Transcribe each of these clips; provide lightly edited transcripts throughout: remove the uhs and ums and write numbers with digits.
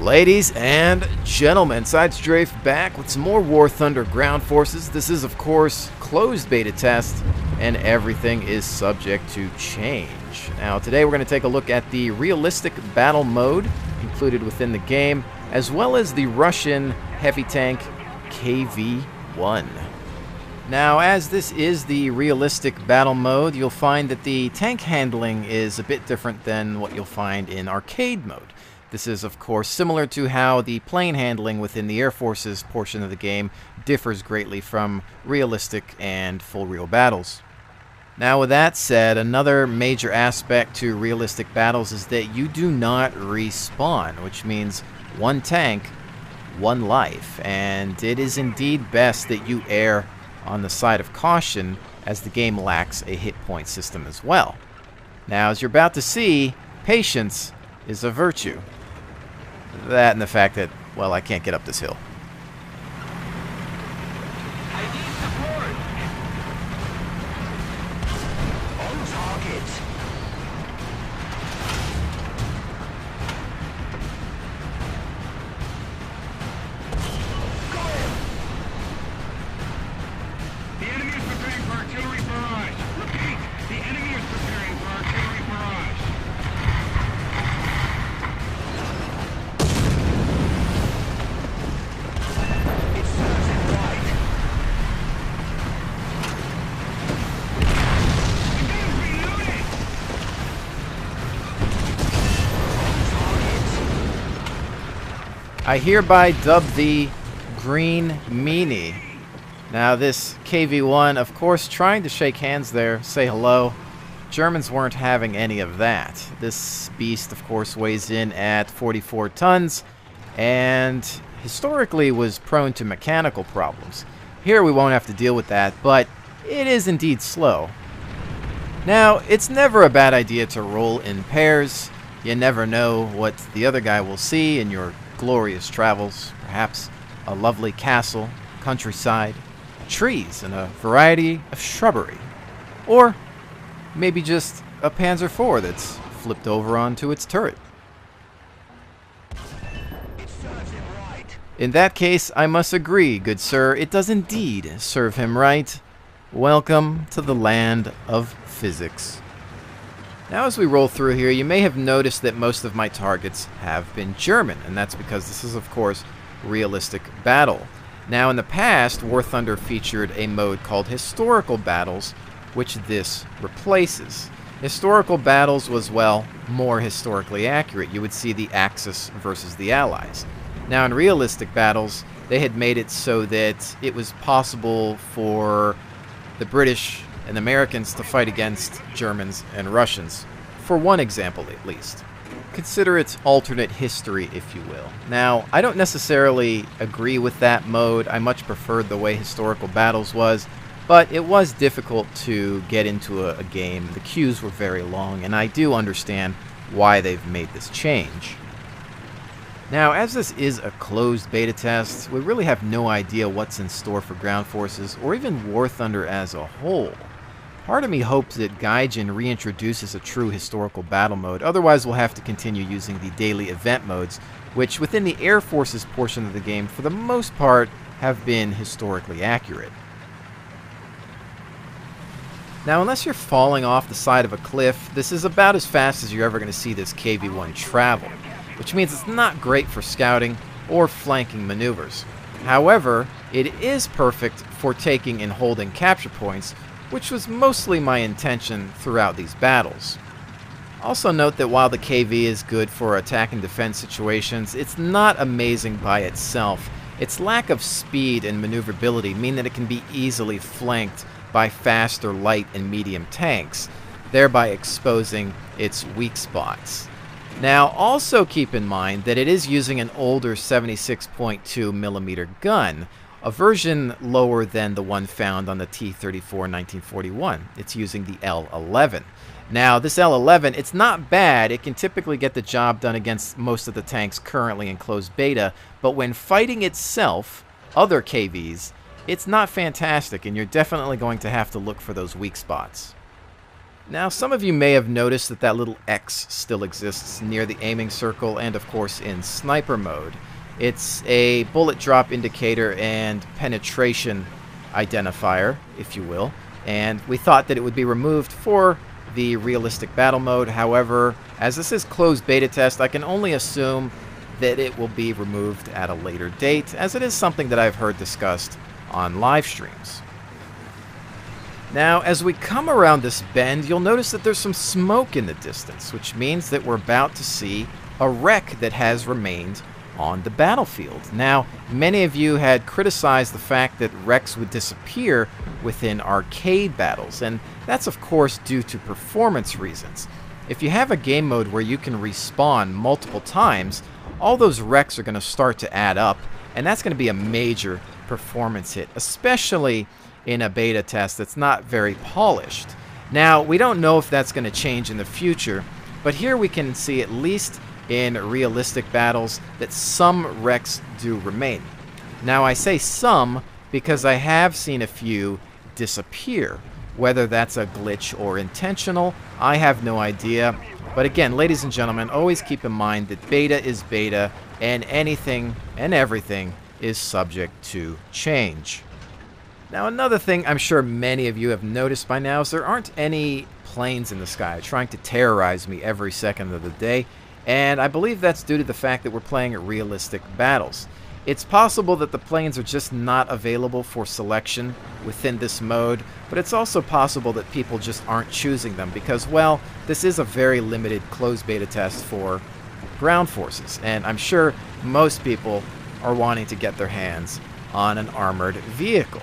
Ladies and gentlemen, Sidestrafe back with some more War Thunder Ground Forces. This is, of course, closed beta test, and everything is subject to change. Now, today we're going to take a look at the realistic battle mode included within the game, as well as the Russian heavy tank KV-1. Now, as this is the realistic battle mode, you'll find that the tank handling is a bit different than what you'll find in arcade mode. This is, of course, similar to how the plane handling within the Air Force's portion of the game differs greatly from realistic and full real battles. Now, with that said, another major aspect to realistic battles is that you do not respawn, which means one tank, one life, and it is indeed best that you err on the side of caution, as the game lacks a hit point system as well. Now, as you're about to see, patience is a virtue. That and the fact that, well, I can't get up this hill. I need support. On target. Go! The enemy is preparing for artillery barrage. Repeat, the enemy is preparing for artillery barrage. I hereby dub thee Green Meanie. Now, this KV-1, of course, trying to shake hands there, say hello. Germans weren't having any of that. This beast, of course, weighs in at 44 tons and historically was prone to mechanical problems. Here we won't have to deal with that, but it is indeed slow. Now, it's never a bad idea to roll in pairs. You never know what the other guy will see in your glorious travels. Perhaps a lovely castle, countryside, trees, and a variety of shrubbery. Or maybe just a Panzer IV that's flipped over onto its turret. It serves him right. In that case, I must agree, good sir, it does indeed serve him right. Welcome to the land of physics. Now, as we roll through here, you may have noticed that most of my targets have been German, and that's because this is, of course, realistic battle. Now, in the past, War Thunder featured a mode called Historical Battles, which this replaces. Historical Battles was, well, more historically accurate. You would see the Axis versus the Allies. Now, in realistic battles, they had made it so that it was possible for the British and Americans to fight against Germans and Russians, for one example at least. Consider it alternate history, if you will. Now, I don't necessarily agree with that mode. I much preferred the way Historical Battles was, but it was difficult to get into a game. The queues were very long, and I do understand why they've made this change. Now, as this is a closed beta test, we really have no idea what's in store for Ground Forces, or even War Thunder as a whole. Part of me hopes that Gaijin reintroduces a true historical battle mode, otherwise we'll have to continue using the daily event modes, which within the Air Force's portion of the game, for the most part, have been historically accurate. Now, unless you're falling off the side of a cliff, this is about as fast as you're ever going to see this KV-1 travel, which means it's not great for scouting or flanking maneuvers. However, it is perfect for taking and holding capture points, which was mostly my intention throughout these battles. Also note that while the KV is good for attack and defense situations, it's not amazing by itself. Its lack of speed and maneuverability mean that it can be easily flanked by faster light and medium tanks, thereby exposing its weak spots. Now, also keep in mind that it is using an older 76.2mm gun, a version lower than the one found on the T-34 1941. It's using the L-11. Now, this L-11, it's not bad. It can typically get the job done against most of the tanks currently in closed beta, but when fighting itself, other KVs, it's not fantastic, and you're definitely going to have to look for those weak spots. Now, some of you may have noticed that that little X still exists near the aiming circle and, of course, in sniper mode. It's a bullet drop indicator and penetration identifier, if you will, and we thought that it would be removed for the realistic battle mode. However, as this is closed beta test, I can only assume that it will be removed at a later date, as it is something that I've heard discussed on live streams. Now, as we come around this bend, you'll notice that there's some smoke in the distance, which means that we're about to see a wreck that has remained on the battlefield. Now, many of you had criticized the fact that wrecks would disappear within arcade battles, and that's of course due to performance reasons. If you have a game mode where you can respawn multiple times, all those wrecks are going to start to add up, and that's going to be a major performance hit, especially in a beta test that's not very polished. Now, we don't know if that's going to change in the future, but here we can see, at least in realistic battles, that some wrecks do remain. Now, I say some because I have seen a few disappear. Whether that's a glitch or intentional, I have no idea. But again, ladies and gentlemen, always keep in mind that beta is beta, and anything and everything is subject to change. Now, another thing I'm sure many of you have noticed by now is there aren't any planes in the sky trying to terrorize me every second of the day, and I believe that's due to the fact that we're playing realistic battles. It's possible that the planes are just not available for selection within this mode, but it's also possible that people just aren't choosing them because, well, this is a very limited closed beta test for ground forces, and I'm sure most people are wanting to get their hands on an armored vehicle.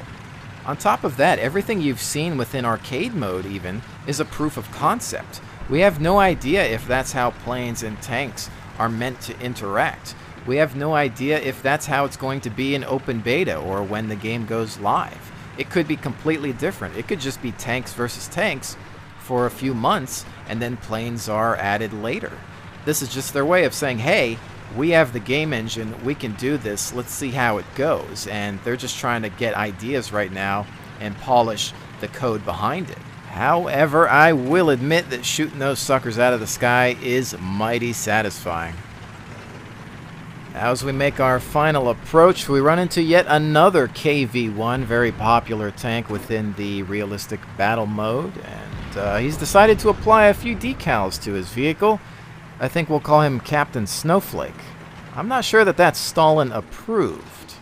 On top of that, everything you've seen within arcade mode even is a proof of concept. We have no idea if that's how planes and tanks are meant to interact. We have no idea if that's how it's going to be in open beta or when the game goes live. It could be completely different. It could just be tanks versus tanks for a few months and then planes are added later. This is just their way of saying, hey, we have the game engine, we can do this, let's see how it goes. And they're just trying to get ideas right now and polish the code behind it. However, I will admit that shooting those suckers out of the sky is mighty satisfying. Now, as we make our final approach, we run into yet another KV-1, very popular tank within the realistic battle mode, and he's decided to apply a few decals to his vehicle. I think we'll call him Captain Snowflake. I'm not sure that that's Stalin approved.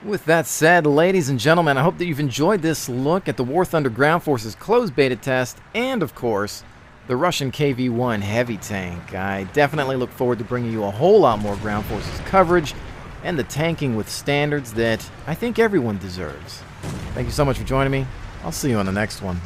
With that said, ladies and gentlemen, I hope that you've enjoyed this look at the War Thunder Ground Forces closed beta test and, of course, the Russian KV-1 heavy tank. I definitely look forward to bringing you a whole lot more Ground Forces coverage and the tanking with standards that I think everyone deserves. Thank you so much for joining me. I'll see you on the next one.